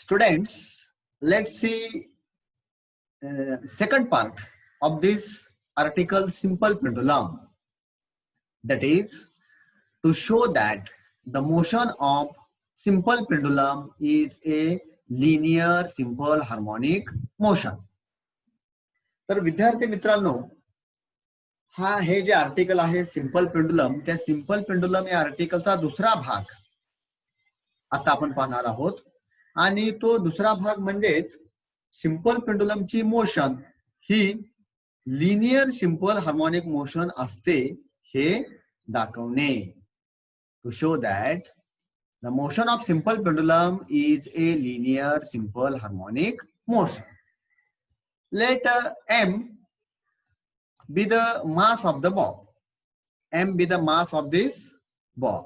Students, let's see second part of this article simple pendulum. That is to show that the motion of simple pendulum is a linear simple harmonic motion. तर विद्यार्थी मित्रांनो, हे जे article आहे simple pendulum, त्या simple pendulum या आर्टिकलचा दुसरा भाग आता आपण पाहणार आहोत. आणि तो दुसरा भाग म्हणजेच सिंपल पेंडुलमची मोशन ही लिनियर सिंपल हार्मोनिक मोशन असते हे दाखवणे. To show that the motion of simple pendulum is a linear simple harmonic motion. Let m be the mass of the bob. M be the mass of this bob.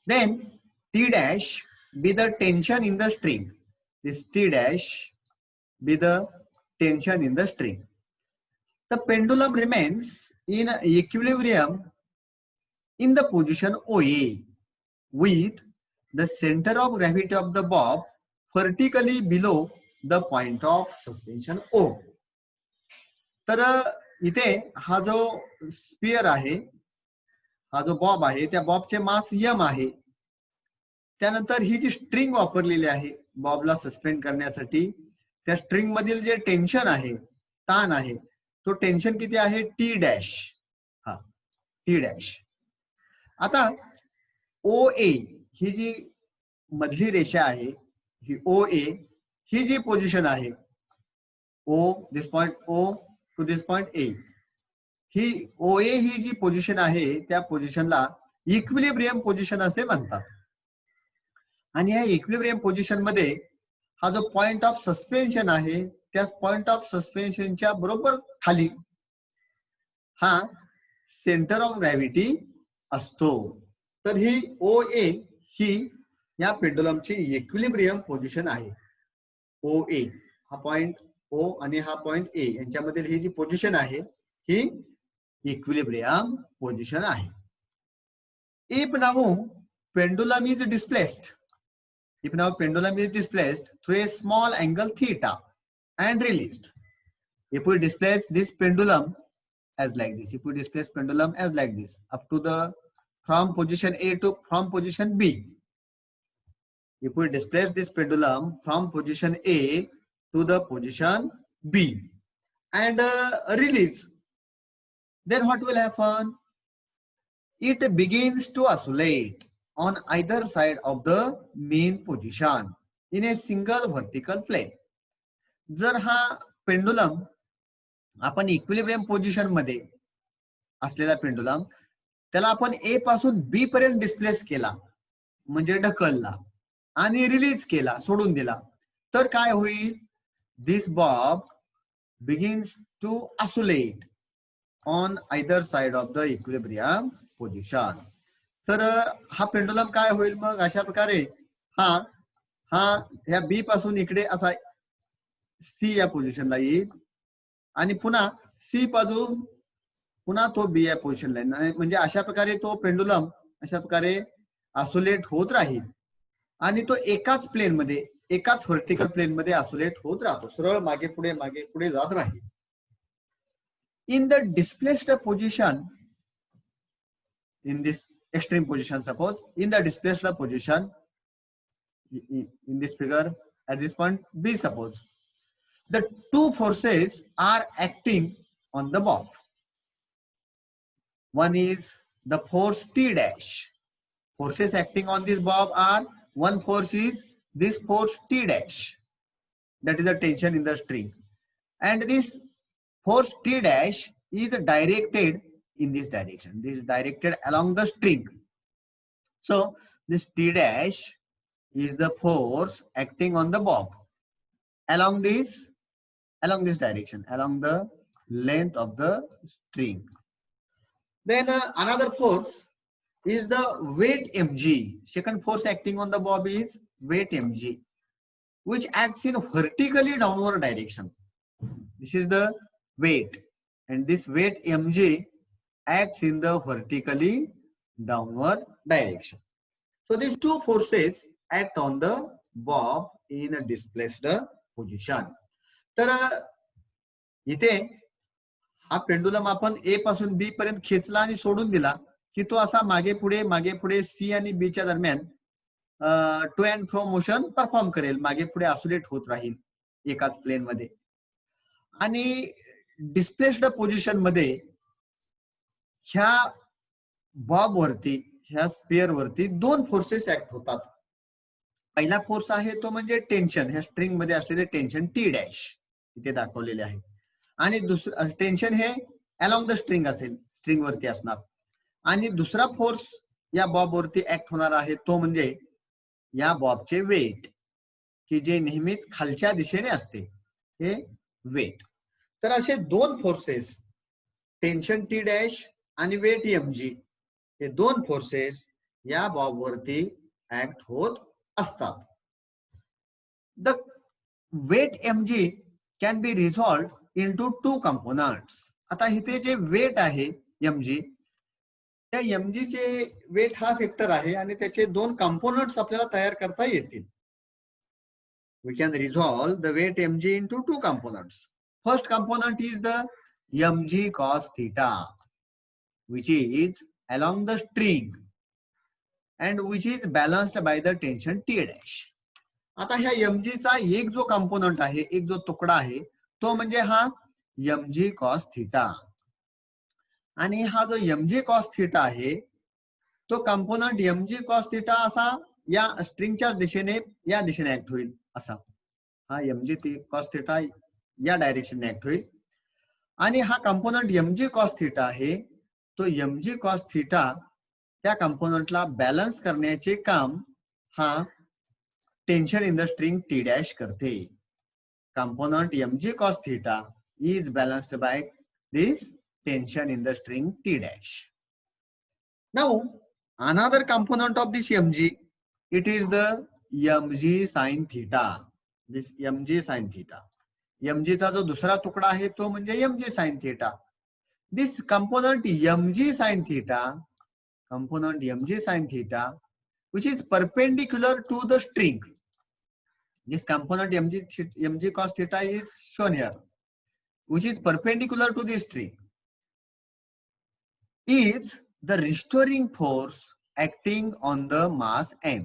Then T dash be the tension in the string. This T dash be the tension in the string. The pendulum remains in equilibrium in the position OA with the center of gravity of the bob vertically below the point of suspension O. तर इथे हा जो sphere आहे, हा जो Bob आहे, त्या बॉबचे मास m आहे. त्यानंतर ही जी स्ट्रिंग वापरलेली आहे बॉबला सस्पेंड करण्यासाठी, त्या स्ट्रिंग मधील जे टेन्शन आहे, ताण आहे, तो टेन्शन किती आहे टी डॅश. T dash. आता ओ ए ही जी मधली रेषा आहे, ही ओ ए ही जी पोझिशन आहे, O this point O to this point A, ही ओ ए ही जी पोझिशन आहे त्या पोझिशनला इक्विलिब्रियम पोझिशन असे म्हणतात. आणि या इक्विलिब्रियम पोझिशन मध्ये हा जो पॉइंट ऑफ सस्पेन्शन आहे, त्या पॉइंट ऑफ सस्पेन्शनच्या बरोबर खाली हा सेंटर ऑफ ग्रॅव्हिटी असतो. तर ही ओ ए ही या पेंडुलमची इक्विलिब्रियम पोझिशन आहे. ओ ए हा पॉइंट ओ आणि हा पॉइंट ए यांच्यामधील ही जी पोझिशन आहे ही इक्विलिब्रियम पोझिशन आहे. If now pendulum is displaced, if now pendulum is displaced through a small angle theta and released, if we displace this pendulum as like this, if we displace pendulum as like this up to the from position A to from position B, if we displace this pendulum from position A to the position B and release, then what will happen? It begins to oscillate on either side of the main position in a single vertical plane. जर हा pendulum आपण equilibrium position मध्ये असलेला pendulum त्याला आपण ए पासून बी पर्यंत displace केला, म्हणजे ढकलला आणि रिलीज केला, सोडून दिला, तर काय होईल? This bob begins to oscillate on either side of the equilibrium position. तर हा पेंडुलम काय होईल मग? अशा प्रकारे हा ह्या बी पासून इकडे असा सी या पोझिशनला येईल आणि पुन्हा सी पासून पुन्हा तो बी या पोझिशनला येईल. म्हणजे अशा प्रकारे तो पेंडुलम अशा प्रकारे ऑसिलेट होत राहील आणि तो एकाच प्लेन मध्ये, एकाच व्हर्टिकल प्लेन मध्ये ऑसिलेट होत राहतो, सरळ मागे पुढे जात राहील. In the displaced position, in this extreme position, suppose in the displaced position in this figure at this point B, suppose the two forces are acting on the bob. One is the force T dash. Forces acting on this bob are, one force is this force T dash, that is the tension in the string, and this force T dash is directed in this direction. This is directed along the string. So this T dash is the force acting on the bob along this direction, along the length of the string. Then another force is the weight mg. Second force acting on the bob is weight mg, which acts in vertically downward direction. This is the weight, and this weight mg acts in the vertically downward direction. So these two forces act on the bob in a displaced position. तर इथे हा pendulum आपण ए पासून बी पर्यंत खेचला आणि सोडून दिला की तो असा मागे पुढे सी आणि बी च्या दरम्यान to and fro motion perform करेल, मागे पुढे ऑसिलेट होत राहील एकाच प्लेन मध्ये. आणि डिस्प्लेस्ड पोझिशन मध्ये ह्या बॉब वरती, ह्या स्पिअर वरती दोन फोर्सेस ऍक्ट होतात. पहिला फोर्स आहे तो म्हणजे टेन्शन, ह्या स्ट्रिंग मध्ये असलेले टेन्शन टी डॅश इथे दाखवलेले आहे. आणि दुसरं टेन्शन हे अलॉंग द स्ट्रिंग असेल, स्ट्रिंग वरती असणार. आणि दुसरा फोर्स या बॉब वरती ऍक्ट होणार आहे तो म्हणजे या बॉबचे वेट, की जे नेहमीच खालच्या दिशेने असते, हे वेट. तर असे दोन फोर्सेस, टेन्शन टी डॅश आणि वेट एम जी, हे दोन फोर्सेस या बॉब वरती ऍक्ट होत असतात. The weight M G can be resolve into two components. आता इथे जे वेट आहे एम जी, त्या एम जी चे वेट हा वेक्टर आहे आणि त्याचे दोन कंपोनंट्स आपल्याला तयार करता येतील. We can resolve the weight mg into two components. First component is the mg cos theta, which is along the string and which is balanced by the tension T dash. आता ह्या mg चा एक जो component आहे, एक जो तुकडा आहे, तो म्हणजे हा mg cos theta. आणि हा जो mg cos theta आहे तो कंपोनंट mg cos theta असा या स्ट्रिंगच्या दिशेने, या दिशेने ऍक्ट होईल असा. हा mg cos theta या डायरेक्शनने ऍक्ट होईल. आणि हा कंपोनंट mg cos theta आहे तो mg cos theta त्या कंपोनंटला बॅलन्स करण्याचे काम हा tension in the string T dash करते. Component mg cos theta is balanced by this tension in the string T dash. Now another component of this mg, it is the mg sin theta. This mg sin theta, mg चा जो दुसरा तुकडा आहे तो म्हणजे mg sin theta. This component mg sin theta, component mg sin theta, which is perpendicular to the string. This component mg cos theta is shown here, which is perpendicular to the string, is the restoring force acting on the mass m,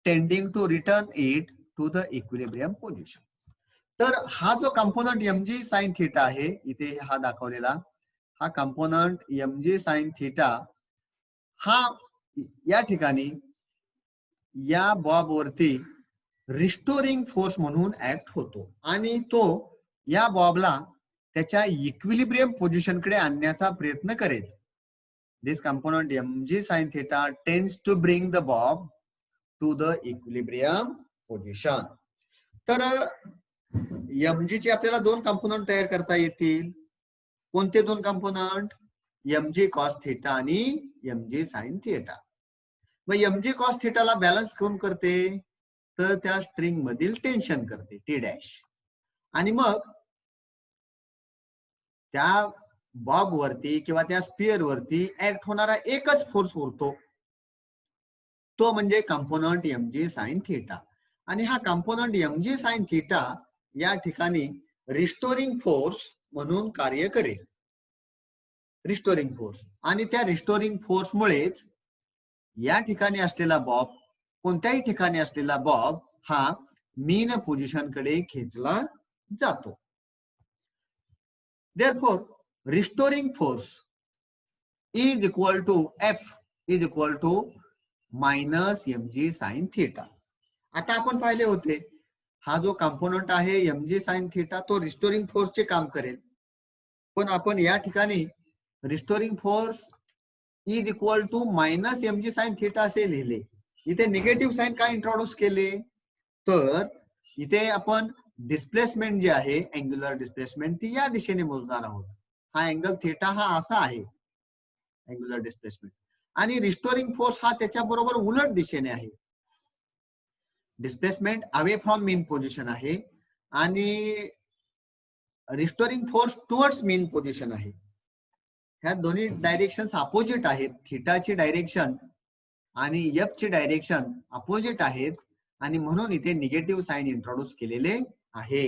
tending to return it to the equilibrium position. तर हा जो component mg sin theta आहे, इथे हा दाखवलेला हा component mg sin theta हा या ठिकाणी या बॉब वरती रिस्टोरिंग फोर्स म्हणून ऍक्ट होतो आणि तो या बॉबला त्याच्या इक्विलिब्रियम पोझिशन कडे आणण्याचा प्रयत्न करेल. This component mg sin theta tends to bring the bob to the equilibrium position. तर mg चे आपल्याला दोन कंपोनंट तयार करता येतील. कोणते दोन कंपोनंट? mg cos theta आणि mg sin theta. मग mg cos theta ला बॅलन्स कोण करते? तर त्या स्ट्रिंग मधील टेन्शन करते टी डॅश. आणि मग त्या बॉब वरती किंवा त्या स्पिअर वरती ऍक्ट होणारा एकच फोर्स उरतो, तो म्हणजे कंपोनंट mg sin theta. आणि हा कंपोनंट mg sin theta या ठिकाणी रिस्टोरिंग फोर्स म्हणून कार्य करेल. Restoring force. आणि त्या रिस्टोरिंग फोर्स मुळेच या ठिकाणी असलेला बॉब, कोणत्याही ठिकाणी असलेला बॉब हा मीन पोझिशन कडे खेचला जातो. Therefore, restoring force is equal to F is equal to minus mg sin theta. आता आपण पाहिले होते हा जो कंपोनंट आहे mg sin theta तो रिस्टोरिंग फोर्स चे काम करेल. पण आपण या ठिकाणी restoring force is equal to minus mg sin theta असे लिहिले. इथे निगेटिव्ह साइन काय इंट्रोड्यूस केले? तर इथे आपण डिस्प्लेसमेंट जे आहे, अँग्युलर डिस्प्लेसमेंट, ती या दिशेने मोजणार आहोत. हा अँगल थीटा हा असा आहे अँग्युलर डिस्प्लेसमेंट, आणि रिस्टोरिंग फोर्स हा त्याच्या बरोबर उलट दिशेने आहे. Displacement away from mean position आहे आणि रिस्टोरिंग फोर्स टुवर्ड्स मीन पोझिशन आहे. ह्या दोन्ही डायरेक्शन्स अपोजिट आहेत. थीटाची डायरेक्शन आणि एफ ची डायरेक्शन अपोजिट आहेत आणि म्हणून इथे निगेटिव्ह साइन इंट्रोड्यूस केलेले आहे.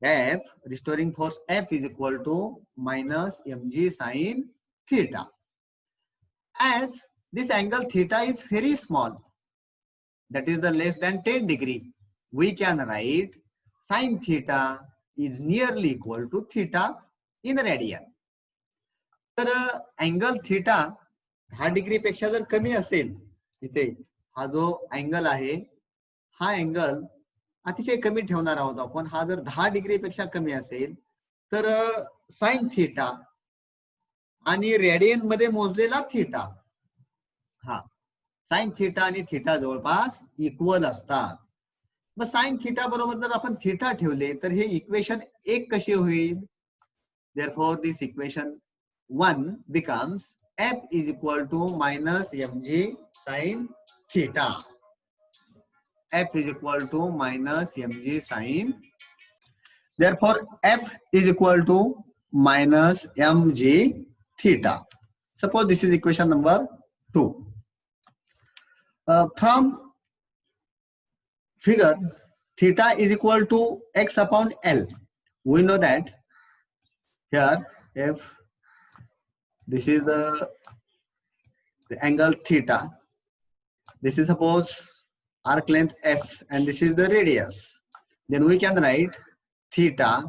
F restoring force F is equal to minus mg sin theta. As this angle theta is very small, that is the less than 10 degree, we can write sin theta is nearly equal to theta in radian. तर angle theta 10 degree पेक्षा जर कमी असेल, इथे हा जो angle आहे हा अँगल अतिशय कमी ठेवणार आहोत आपण. हा जर 10 डिग्री पेक्षा कमी असेल तर साइन थीटा आणि रेडियन मध्ये मोजलेला थीटा, हा साइन थीटा आणि थीटा जवळपास इक्वल असतात. मग साइन थीटा बरोबर जर आपण थीटा ठेवले तर हे इक्वेशन 1 कसे होईल? Therefore this equation 1 becomes F is equal to minus mg sin theta. F is equal to minus mg sin. Therefore F is equal to minus mg theta. Suppose this is equation number 2. From figure, theta is equal to x upon L. We know that here if this is the angle theta, this is suppose arc length S and this is the radius, then we can write theta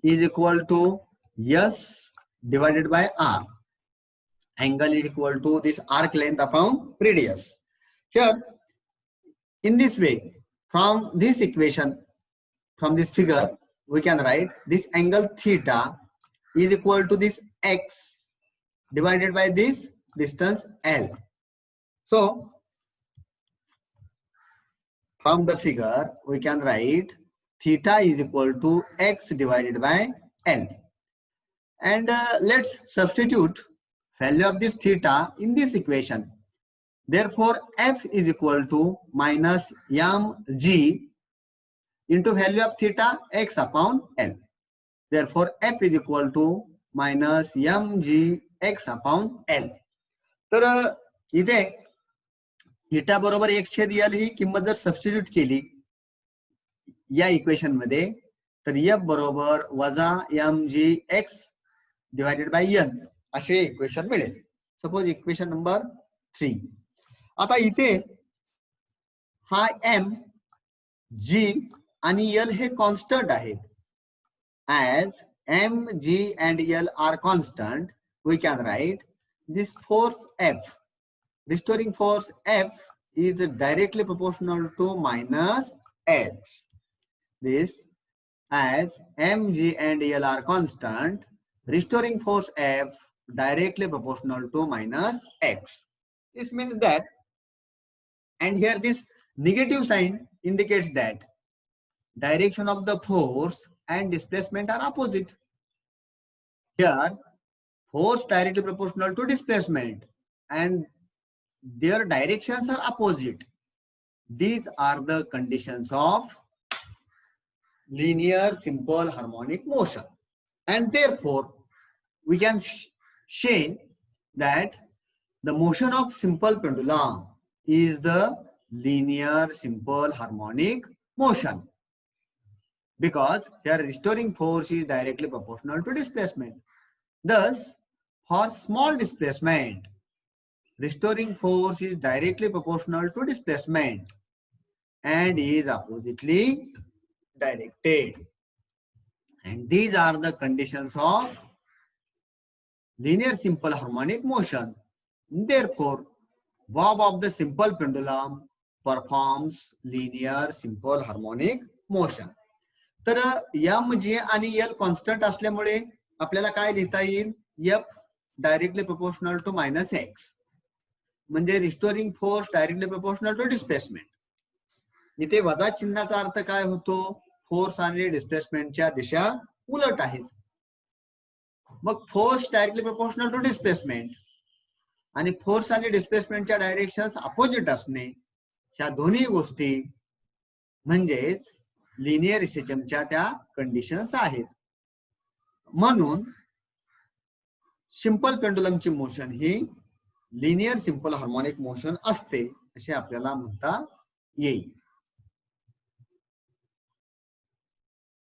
is equal to S divided by R. Angle is equal to this arc length upon radius. Here in this way, from this equation, from this figure, we can write this angle theta is equal to this x divided by this distance L. So from the figure, we can write theta is equal to x divided by L. And let's substitute value of this theta in this equation. Therefore, F is equal to minus mg into value of theta x upon L. Therefore, F is equal to minus mg x upon L. तर इथे theta बरोबर x छेद L ही किंमत जर substitute केली या equation मध्ये तर F बरोबर वजा mg x divided by L असे इक्वेशन मिळेल. Suppose equation number 3. आता इथे हा m, g आणि L हे कॉन्स्टंट आहेत. As m, g and L are constant, we can write this force F, restoring force F is directly proportional to minus x. This, as m, g and L are constant, restoring force F directly proportional to minus x. This means that, and here this negative sign indicates that direction of the force and displacement are opposite. Here force directly proportional to displacement and their directions are opposite. These are the conditions of linear simple harmonic motion, and therefore we can say that the motion of simple pendulum is the linear simple harmonic motion, because here restoring force is directly proportional to displacement. Thus, for small displacement, restoring force is directly proportional to displacement and is oppositely directed. And these are the conditions of linear simple harmonic motion. Therefore, bob of the simple pendulum performs linear simple harmonic motion. तर m, g आणि L constant असल्यामुळे आपल्याला काय लिहिता येईल? F directly proportional to minus x, म्हणजे restoring force directly proportional to displacement. इथे वजा चिन्हाचा अर्थ काय होतो? फोर्स आणि डिस्प्लेसमेंटच्या दिशा उलट आहेत. मग force directly proportional to displacement आणि फोर्स आणि डिस्प्लेसमेंटच्या डायरेक्शन्स अपोजिट असणे, ह्या दोन्ही गोष्टी म्हणजेच लिनियर इसेचमच्या त्या कंडिशन्स आहेत. म्हणून सिंपल पेंडुलमची मोशन ही लिनियर सिंपल हार्मोनिक मोशन असते असे आपल्याला म्हणता येईल.